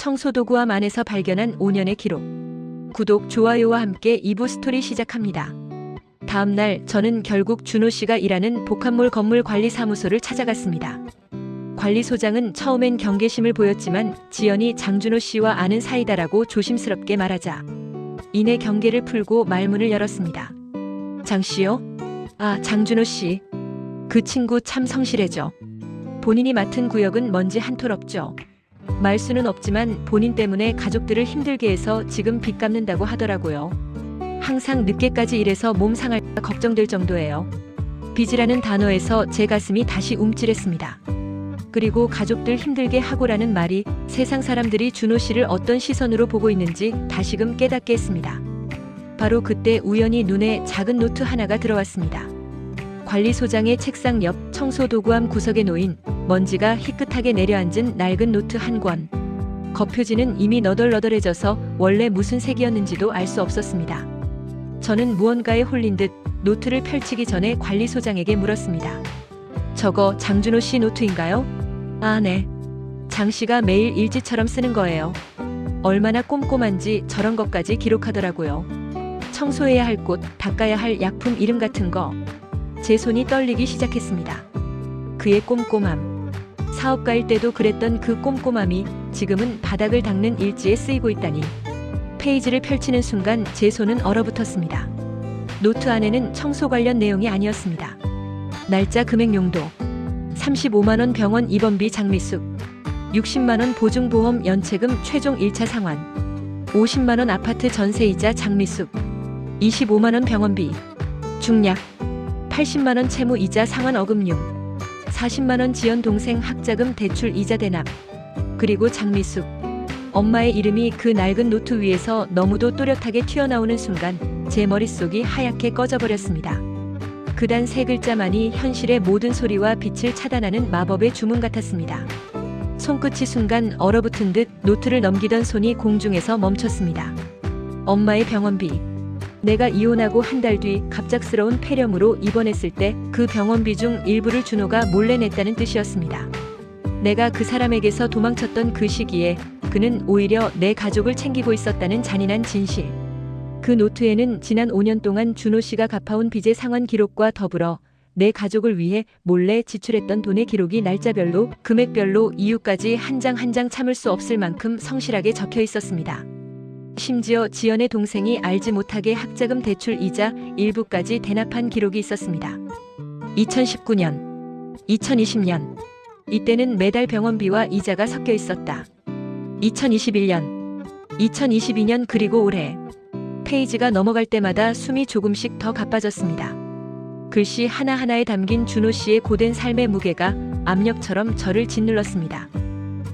청소도구함 안에서 발견한 5년의 기록. 구독, 좋아요와 함께 2부 스토리 시작합니다. 다음 날 저는 결국 준호 씨가 일하는 복합몰 건물 관리사무소를 찾아갔습니다. 관리소장은 처음엔 경계심을 보였지만 지연이 장준호 씨와 아는 사이다라고 조심스럽게 말하자 이내 경계를 풀고 말문을 열었습니다. 장 씨요? 아, 장준호 씨. 그 친구 참 성실해져. 본인이 맡은 구역은 먼지 한 톨 없죠. 말수는 없지만 본인 때문에 가족들을 힘들게 해서 지금 빚 갚는다고 하더라고요. 항상 늦게까지 일해서 몸 상할까 걱정될 정도예요. 빚이라는 단어에서 제 가슴이 다시 움찔했습니다. 그리고 가족들 힘들게 하고라는 말이 세상 사람들이 준호 씨를 어떤 시선으로 보고 있는지 다시금 깨닫게 했습니다. 바로 그때 우연히 눈에 작은 노트 하나가 들어왔습니다. 관리소장의 책상 옆 청소도구함 구석에 놓인 먼지가 희끗하게 내려앉은 낡은 노트 한 권. 겉표지는 이미 너덜너덜해져서 원래 무슨 색이었는지도 알 수 없었습니다. 저는 무언가에 홀린 듯 노트를 펼치기 전에 관리소장에게 물었습니다. 저거 장준호 씨 노트인가요? 아, 네. 장 씨가 매일 일지처럼 쓰는 거예요. 얼마나 꼼꼼한지 저런 것까지 기록하더라고요. 청소해야 할 곳, 닦아야 할 약품 이름 같은 거. 제 손이 떨리기 시작했습니다. 그의 꼼꼼함. 사업가일 때도 그랬던 그 꼼꼼함이 지금은 바닥을 닦는 일지에 쓰이고 있다니. 페이지를 펼치는 순간 제 손은 얼어붙었습니다. 노트 안에는 청소 관련 내용이 아니었습니다. 날짜, 금액, 용도. 35만원 병원 입원비 장미숙. 60만원 보증보험 연체금 최종 1차 상환. 50만원 아파트 전세이자 장미숙. 25만원 병원비. 중약. 80만원 채무이자 상환 어금융. 40만원 지연 동생 학자금 대출 이자 대납. 그리고 장미숙. 엄마의 이름이 그 낡은 노트 위에서 너무도 또렷하게 튀어나오는 순간 제 머릿속이 하얗게 꺼져버렸습니다. 그단 세 글자만이 현실의 모든 소리와 빛을 차단하는 마법의 주문 같았습니다. 손끝이 순간 얼어붙은 듯 노트를 넘기던 손이 공중에서 멈췄습니다. 엄마의 병원비. 내가 이혼하고 한 달 뒤 갑작스러운 폐렴으로 입원했을 때 그 병원비 중 일부를 준호가 몰래 냈다는 뜻이었습니다. 내가 그 사람에게서 도망쳤던 그 시기에 그는 오히려 내 가족을 챙기고 있었다는 잔인한 진실. 그 노트에는 지난 5년 동안 준호 씨가 갚아온 빚의 상환 기록과 더불어 내 가족을 위해 몰래 지출했던 돈의 기록이 날짜별로, 금액별로, 이유까지 한 장 한 장 참을 수 없을 만큼 성실하게 적혀 있었습니다. 심지어 지연의 동생이 알지 못하게 학자금 대출 이자 일부까지 대납한 기록이 있었습니다. 2019년, 2020년. 이때는 매달 병원비와 이자가 섞여 있었다. 2021년, 2022년 그리고 올해. 페이지가 넘어갈 때마다 숨이 조금씩 더 가빠졌습니다. 글씨 하나하나에 담긴 준호 씨의 고된 삶의 무게가 압력처럼 저를 짓눌렀습니다.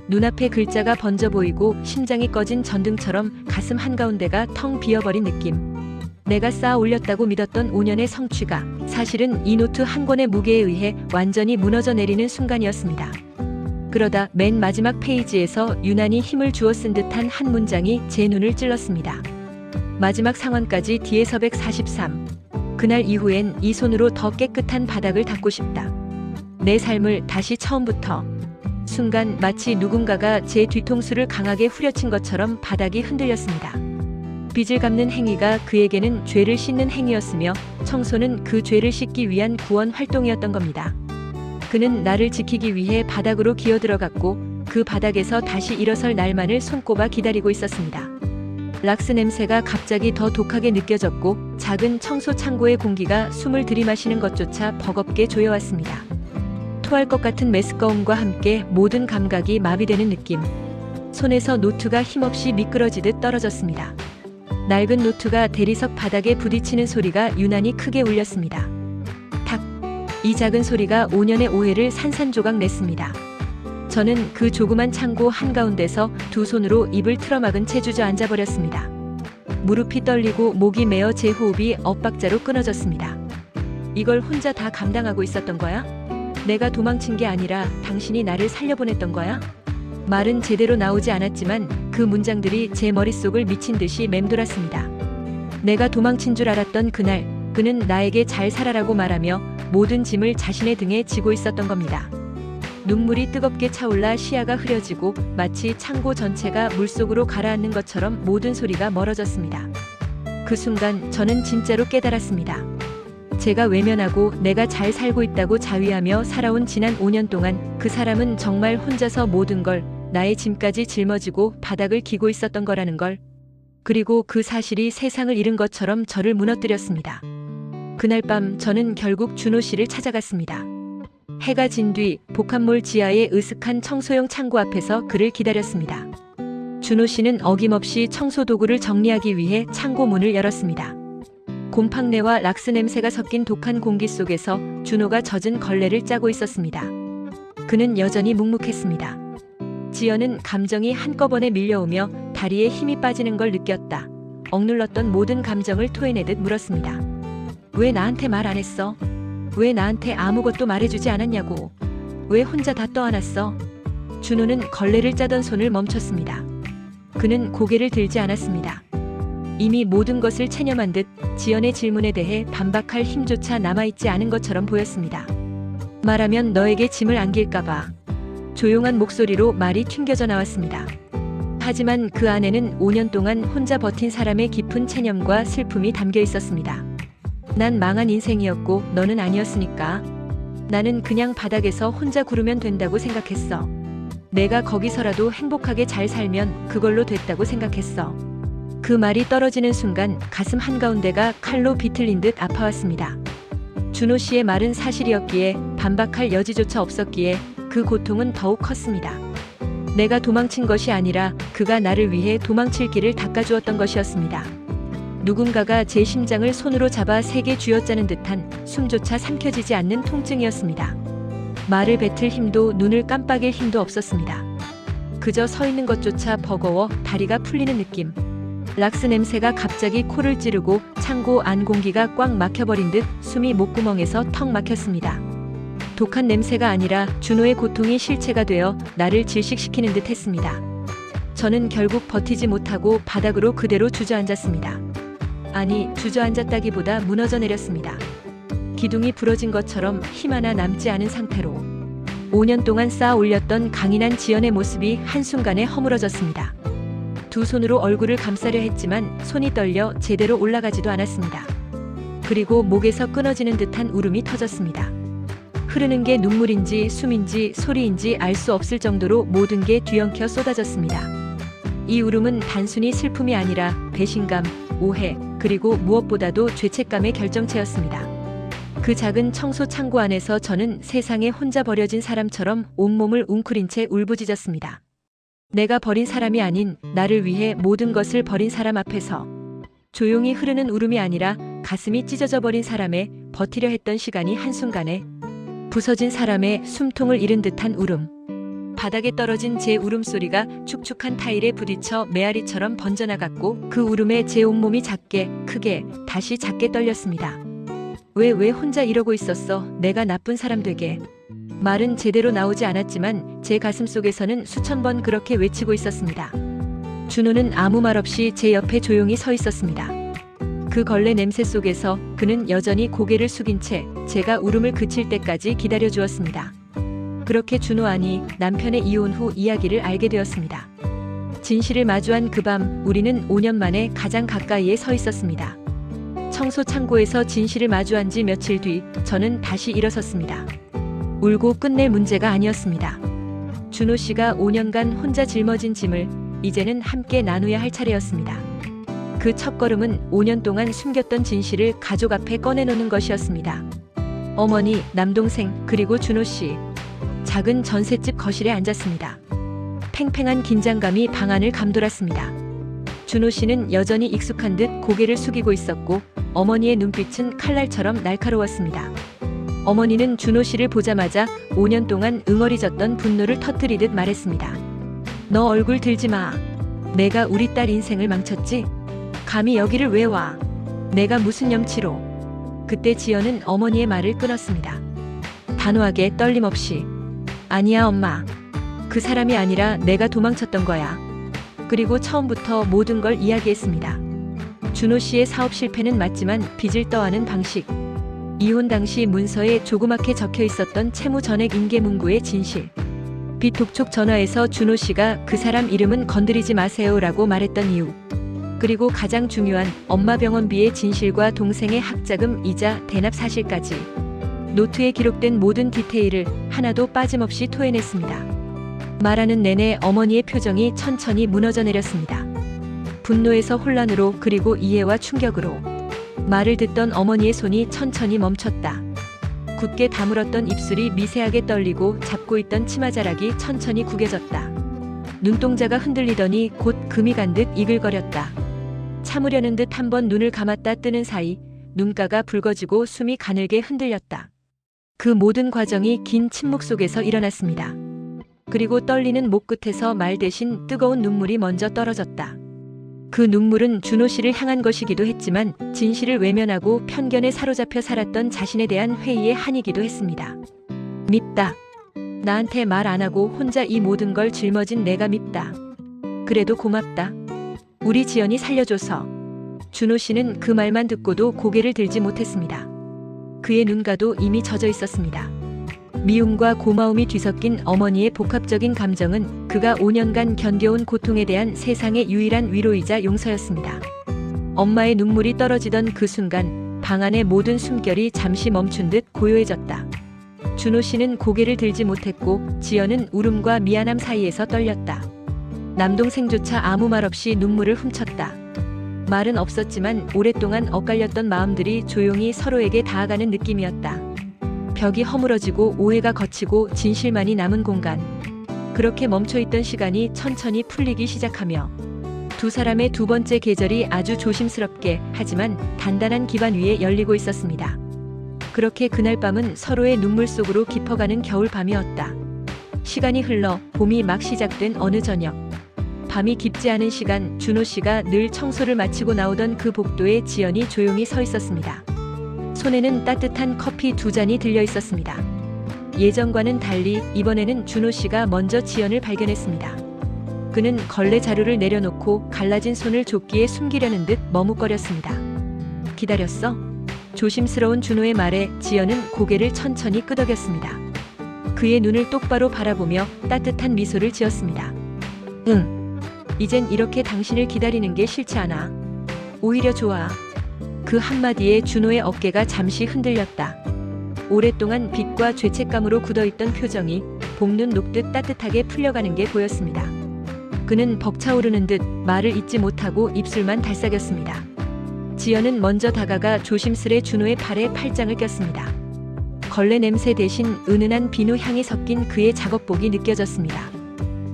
눈앞에 글자가 번져 보이고 심장이 꺼진 전등처럼 가슴 한가운데가 텅 비어버린 느낌. 내가 쌓아 올렸다고 믿었던 5년의 성취가 사실은 이 노트 한 권의 무게에 의해 완전히 무너져 내리는 순간이었습니다. 그러다 맨 마지막 페이지에서 유난히 힘을 주어 쓴 듯한 한 문장이 제 눈을 찔렀습니다. 마지막 상환까지 뒤에서 143. 그날 이후엔 이 손으로 더 깨끗한 바닥을 닦고 싶다. 내 삶을 다시 처음부터. 순간 마치 누군가가 제 뒤통수를 강하게 후려친 것처럼 바닥이 흔들렸습니다. 빚을 갚는 행위가 그에게는 죄를 씻는 행위였으며 청소는 그 죄를 씻기 위한 구원 활동이었던 겁니다. 그는 나를 지키기 위해 바닥으로 기어들어갔고 그 바닥에서 다시 일어설 날만을 손꼽아 기다리고 있었습니다. 락스 냄새가 갑자기 더 독하게 느껴졌고 작은 청소 창고의 공기가 숨을 들이마시는 것조차 버겁게 조여왔습니다. 토할 것 같은 메스꺼움과 함께 모든 감각이 마비되는 느낌. 손에서 노트가 힘없이 미끄러지듯 떨어졌습니다. 낡은 노트가 대리석 바닥에 부딪히는 소리가 유난히 크게 울렸습니다. 탁! 이 작은 소리가 5년의 오해를 산산조각 냈습니다. 저는 그 조그만 창고 한가운데서 두 손으로 입을 틀어막은 채 주저앉아 버렸습니다. 무릎이 떨리고 목이 메어 제 호흡이 엇박자로 끊어졌습니다. 이걸 혼자 다 감당하고 있었던 거야? 내가 도망친 게 아니라 당신이 나를 살려보냈던 거야? 말은 제대로 나오지 않았지만 그 문장들이 제 머릿속을 미친 듯이 맴돌았습니다. 내가 도망친 줄 알았던 그날, 그는 나에게 잘 살아라고 말하며 모든 짐을 자신의 등에 지고 있었던 겁니다. 눈물이 뜨겁게 차올라 시야가 흐려지고 마치 창고 전체가 물속으로 가라앉는 것처럼 모든 소리가 멀어졌습니다. 그 순간 저는 진짜로 깨달았습니다. 제가 외면하고 내가 잘 살고 있다고 자위하며 살아온 지난 5년 동안 그 사람은 정말 혼자서 모든 걸, 나의 짐까지 짊어지고 바닥을 기고 있었던 거라는 걸. 그리고 그 사실이 세상을 잃은 것처럼 저를 무너뜨렸습니다. 그날 밤 저는 결국 준호 씨를 찾아갔습니다. 해가 진 뒤 복합몰 지하의 으슥한 청소용 창고 앞에서 그를 기다렸습니다. 준호 씨는 어김없이 청소 도구를 정리하기 위해 창고 문을 열었습니다. 곰팡내와 락스 냄새가 섞인 독한 공기 속에서 준호가 젖은 걸레를 짜고 있었습니다. 그는 여전히 묵묵했습니다. 지연은 감정이 한꺼번에 밀려오며 다리에 힘이 빠지는 걸 느꼈다. 억눌렀던 모든 감정을 토해내듯 물었습니다. 왜 나한테 말 안 했어? 왜 나한테 아무것도 말해주지 않았냐고? 왜 혼자 다 떠안았어? 준호는 걸레를 짜던 손을 멈췄습니다. 그는 고개를 들지 않았습니다. 이미 모든 것을 체념한 듯 지연의 질문에 대해 반박할 힘조차 남아있지 않은 것처럼 보였습니다. 말하면 너에게 짐을 안길까봐. 조용한 목소리로 말이 튕겨져 나왔습니다. 하지만 그 안에는 5년 동안 혼자 버틴 사람의 깊은 체념과 슬픔이 담겨 있었습니다. 난 망한 인생이었고 너는 아니었으니까. 나는 그냥 바닥에서 혼자 구르면 된다고 생각했어. 내가 거기서라도 행복하게 잘 살면 그걸로 됐다고 생각했어. 그 말이 떨어지는 순간 가슴 한가운데가 칼로 비틀린 듯 아파왔습니다. 준호 씨의 말은 사실이었기에 반박할 여지조차 없었기에 그 고통은 더욱 컸습니다. 내가 도망친 것이 아니라 그가 나를 위해 도망칠 길을 닦아주었던 것이었습니다. 누군가가 제 심장을 손으로 잡아 세게 쥐어짜는 듯한 숨조차 삼켜지지 않는 통증이었습니다. 말을 뱉을 힘도 눈을 깜빡일 힘도 없었습니다. 그저 서 있는 것조차 버거워 다리가 풀리는 느낌. 락스 냄새가 갑자기 코를 찌르고 창고 안 공기가 꽉 막혀버린 듯 숨이 목구멍에서 턱 막혔습니다. 독한 냄새가 아니라 준호의 고통이 실체가 되어 나를 질식시키는 듯 했습니다. 저는 결국 버티지 못하고 바닥으로 그대로 주저앉았습니다. 아니, 주저앉았다기보다 무너져 내렸습니다. 기둥이 부러진 것처럼 힘 하나 남지 않은 상태로 5년 동안 쌓아 올렸던 강인한 지연의 모습이 한순간에 허물어졌습니다. 두 손으로 얼굴을 감싸려 했지만 손이 떨려 제대로 올라가지도 않았습니다. 그리고 목에서 끊어지는 듯한 울음이 터졌습니다. 흐르는 게 눈물인지 숨인지 소리인지 알 수 없을 정도로 모든 게 뒤엉켜 쏟아졌습니다. 이 울음은 단순히 슬픔이 아니라 배신감, 오해, 그리고 무엇보다도 죄책감의 결정체였습니다. 그 작은 청소 창고 안에서 저는 세상에 혼자 버려진 사람처럼 온몸을 웅크린 채 울부짖었습니다. 내가 버린 사람이 아닌 나를 위해 모든 것을 버린 사람 앞에서 조용히 흐르는 울음이 아니라 가슴이 찢어져 버린 사람의 버티려 했던 시간이 한순간에 부서진 사람의 숨통을 잃은 듯한 울음. 바닥에 떨어진 제 울음소리가 축축한 타일에 부딪혀 메아리처럼 번져나갔고 그 울음에 제 온몸이 작게, 크게, 다시 작게 떨렸습니다. 왜 혼자 이러고 있었어? 내가 나쁜 사람 되게. 말은 제대로 나오지 않았지만 제 가슴 속에서는 수천 번 그렇게 외치고 있었습니다. 준호는 아무 말 없이 제 옆에 조용히 서 있었습니다. 그 걸레 냄새 속에서 그는 여전히 고개를 숙인 채 제가 울음을 그칠 때까지 기다려 주었습니다. 그렇게 준호 아니 남편의 이혼 후 이야기를 알게 되었습니다. 진실을 마주한 그 밤 우리는 5년 만에 가장 가까이에 서 있었습니다. 청소 창고에서 진실을 마주한 지 며칠 뒤 저는 다시 일어섰습니다. 울고 끝낼 문제가 아니었습니다. 준호 씨가 5년간 혼자 짊어진 짐을 이제는 함께 나누어야 할 차례였습니다. 그 첫걸음은 5년 동안 숨겼던 진실을 가족 앞에 꺼내놓는 것이었습니다. 어머니, 남동생, 그리고 준호 씨. 작은 전셋집 거실에 앉았습니다. 팽팽한 긴장감이 방 안을 감돌았습니다. 준호 씨는 여전히 익숙한 듯 고개를 숙이고 있었고 어머니의 눈빛은 칼날처럼 날카로웠습니다. 어머니는 준호 씨를 보자마자 5년 동안 응어리졌던 분노를 터뜨리듯 말했습니다. 너 얼굴 들지 마. 내가 우리 딸 인생을 망쳤지? 감히 여기를 왜 와? 내가 무슨 염치로? 그때 지연은 어머니의 말을 끊었습니다. 단호하게 떨림 없이. 아니야 엄마. 그 사람이 아니라 내가 도망쳤던 거야. 그리고 처음부터 모든 걸 이야기했습니다. 준호 씨의 사업 실패는 맞지만 빚을 떠안은 방식. 이혼 당시 문서에 조그맣게 적혀 있었던 채무 전액 인계 문구의 진실. 비톡촉 전화에서 준호 씨가 그 사람 이름은 건드리지 마세요라고 말했던 이유. 그리고 가장 중요한 엄마 병원비의 진실과 동생의 학자금, 이자, 대납 사실까지. 노트에 기록된 모든 디테일을 하나도 빠짐없이 토해냈습니다. 말하는 내내 어머니의 표정이 천천히 무너져 내렸습니다. 분노에서 혼란으로, 그리고 이해와 충격으로. 말을 듣던 어머니의 손이 천천히 멈췄다. 굳게 다물었던 입술이 미세하게 떨리고 잡고 있던 치마자락이 천천히 구겨졌다. 눈동자가 흔들리더니 곧 금이 간 듯 이글거렸다. 참으려는 듯 한번 눈을 감았다 뜨는 사이 눈가가 붉어지고 숨이 가늘게 흔들렸다. 그 모든 과정이 긴 침묵 속에서 일어났습니다. 그리고 떨리는 목 끝에서 말 대신 뜨거운 눈물이 먼저 떨어졌다. 그 눈물은 준호 씨를 향한 것이기도 했지만 진실을 외면하고 편견에 사로잡혀 살았던 자신에 대한 회의의 한이기도 했습니다. 밉다. 나한테 말 안 하고 혼자 이 모든 걸 짊어진 내가 밉다. 그래도 고맙다. 우리 지연이 살려줘서. 준호 씨는 그 말만 듣고도 고개를 들지 못했습니다. 그의 눈가도 이미 젖어 있었습니다. 미움과 고마움이 뒤섞인 어머니의 복합적인 감정은 그가 5년간 견뎌온 고통에 대한 세상의 유일한 위로이자 용서였습니다. 엄마의 눈물이 떨어지던 그 순간 방 안의 모든 숨결이 잠시 멈춘 듯 고요해졌다. 준호 씨는 고개를 들지 못했고 지연은 울음과 미안함 사이에서 떨렸다. 남동생조차 아무 말 없이 눈물을 훔쳤다. 말은 없었지만 오랫동안 엇갈렸던 마음들이 조용히 서로에게 닿아가는 느낌이었다. 벽이 허물어지고 오해가 걷히고 진실만이 남은 공간. 그렇게 멈춰있던 시간이 천천히 풀리기 시작하며 두 사람의 두 번째 계절이 아주 조심스럽게 하지만 단단한 기반 위에 열리고 있었습니다. 그렇게 그날 밤은 서로의 눈물 속으로 깊어가는 겨울밤이었다. 시간이 흘러 봄이 막 시작된 어느 저녁. 밤이 깊지 않은 시간, 준호 씨가 늘 청소를 마치고 나오던 그 복도에 지연이 조용히 서 있었습니다. 손에는 따뜻한 커피 2잔이 들려 있었습니다. 예전과는 달리 이번에는 준호 씨가 먼저 지연을 발견했습니다. 그는 걸레 자루를 내려놓고 갈라진 손을 조끼에 숨기려는 듯 머뭇거렸습니다. 기다렸어? 조심스러운 준호의 말에 지연은 고개를 천천히 끄덕였습니다. 그의 눈을 똑바로 바라보며 따뜻한 미소를 지었습니다. 응. 이젠 이렇게 당신을 기다리는 게 싫지 않아. 오히려 좋아. 그 한마디에 준호의 어깨가 잠시 흔들렸다. 오랫동안 빚과 죄책감으로 굳어있던 표정이 봄눈 녹듯 따뜻하게 풀려가는 게 보였습니다. 그는 벅차오르는 듯 말을 잇지 못하고 입술만 달싹였습니다. 지연은 먼저 다가가 조심스레 준호의 팔에 팔짱을 꼈습니다. 걸레 냄새 대신 은은한 비누 향이 섞인 그의 작업복이 느껴졌습니다.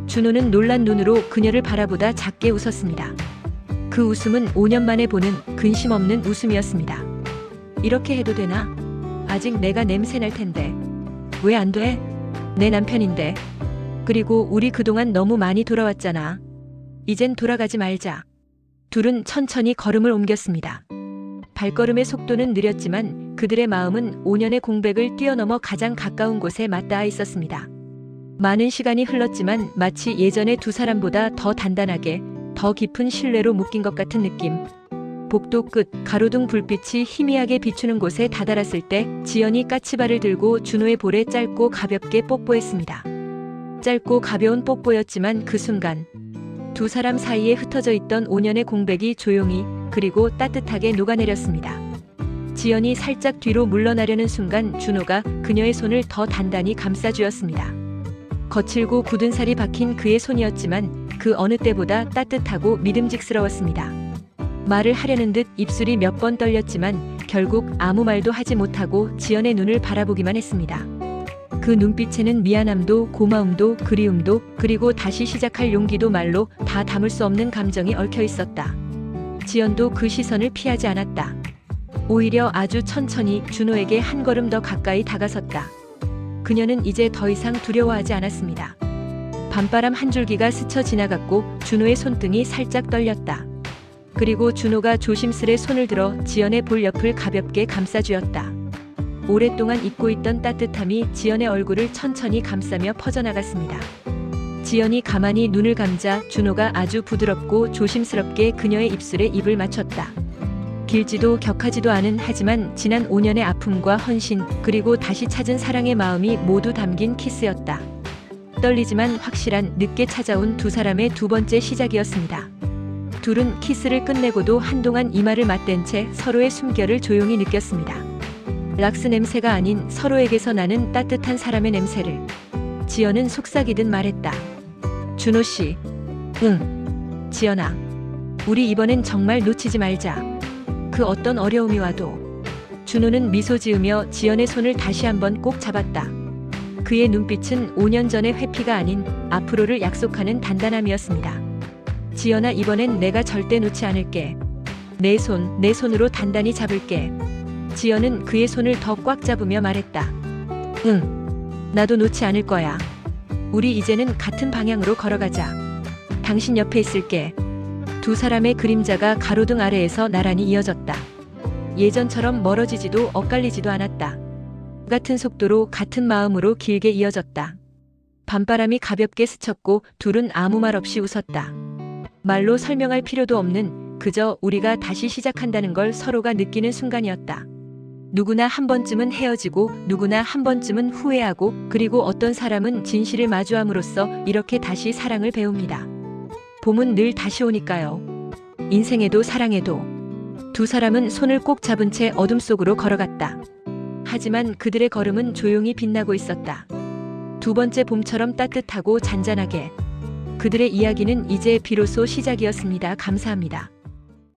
준호는 놀란 눈으로 그녀를 바라보다 작게 웃었습니다. 그 웃음은 5년 만에 보는 근심 없는 웃음이었습니다. 이렇게 해도 되나? 아직 내가 냄새 날 텐데. 왜 안 돼? 내 남편인데. 그리고 우리 그동안 너무 많이 돌아왔잖아. 이젠 돌아가지 말자. 둘은 천천히 걸음을 옮겼습니다. 발걸음의 속도는 느렸지만 그들의 마음은 5년의 공백을 뛰어넘어 가장 가까운 곳에 맞닿아 있었습니다. 많은 시간이 흘렀지만 마치 예전의 두 사람보다 더 단단하게, 더 깊은 신뢰로 묶인 것 같은 느낌. 복도 끝 가로등 불빛이 희미하게 비추는 곳에 다다랐을 때 지연이 까치발을 들고 준호의 볼에 짧고 가볍게 뽀뽀했습니다. 짧고 가벼운 뽀뽀였지만 그 순간 두 사람 사이에 흩어져 있던 5년의 공백이 조용히 그리고 따뜻하게 녹아내렸습니다. 지연이 살짝 뒤로 물러나려는 순간 준호가 그녀의 손을 더 단단히 감싸주었습니다. 거칠고 굳은 살이 박힌 그의 손이었지만 그 어느 때보다 따뜻하고 믿음직스러웠습니다. 말을 하려는 듯 입술이 몇 번 떨렸지만 결국 아무 말도 하지 못하고 지연의 눈을 바라보기만 했습니다. 그 눈빛에는 미안함도 고마움도 그리움도 그리고 다시 시작할 용기도 말로 다 담을 수 없는 감정이 얽혀 있었다. 지연도 그 시선을 피하지 않았다. 오히려 아주 천천히 준호에게 한 걸음 더 가까이 다가섰다. 그녀는 이제 더 이상 두려워하지 않았습니다. 밤바람 한 줄기가 스쳐 지나갔고 준호의 손등이 살짝 떨렸다. 그리고 준호가 조심스레 손을 들어 지연의 볼 옆을 가볍게 감싸주었다. 오랫동안 잊고 있던 따뜻함이 지연의 얼굴을 천천히 감싸며 퍼져나갔습니다. 지연이 가만히 눈을 감자 준호가 아주 부드럽고 조심스럽게 그녀의 입술에 입을 맞췄다. 길지도 격하지도 않은 하지만 지난 5년의 아픔과 헌신 그리고 다시 찾은 사랑의 마음이 모두 담긴 키스였다. 떨리지만 확실한 늦게 찾아온 두 사람의 두 번째 시작이었습니다. 둘은 키스를 끝내고도 한동안 이마를 맞댄 채 서로의 숨결을 조용히 느꼈습니다. 락스 냄새가 아닌 서로에게서 나는 따뜻한 사람의 냄새를. 지연은 속삭이듯 말했다. 준호 씨. 응. 지연아. 우리 이번엔 정말 놓치지 말자. 그 어떤 어려움이 와도. 준호는 미소 지으며 지연의 손을 다시 한번 꼭 잡았다. 그의 눈빛은 5년 전의 회피가 아닌 앞으로를 약속하는 단단함이었습니다. 지연아, 이번엔 내가 절대 놓지 않을게. 내 손으로 단단히 잡을게. 지연은 그의 손을 더 꽉 잡으며 말했다. 응. 나도 놓지 않을 거야. 우리 이제는 같은 방향으로 걸어가자. 당신 옆에 있을게. 두 사람의 그림자가 가로등 아래에서 나란히 이어졌다. 예전처럼 멀어지지도 엇갈리지도 않았다. 같은 속도로 같은 마음으로 길게 이어졌다. 밤바람이 가볍게 스쳤고 둘은 아무 말 없이 웃었다. 말로 설명할 필요도 없는 그저 우리가 다시 시작한다는 걸 서로가 느끼는 순간이었다. 누구나 한 번쯤은 헤어지고 누구나 한 번쯤은 후회하고 그리고 어떤 사람은 진실을 마주함으로써 이렇게 다시 사랑을 배웁니다. 봄은 늘 다시 오니까요. 인생에도 사랑에도. 두 사람은 손을 꼭 잡은 채 어둠 속으로 걸어갔다. 하지만 그들의 걸음은 조용히 빛나고 있었다. 두 번째 봄처럼 따뜻하고 잔잔하게. 그들의 이야기는 이제 비로소 시작이었습니다. 감사합니다.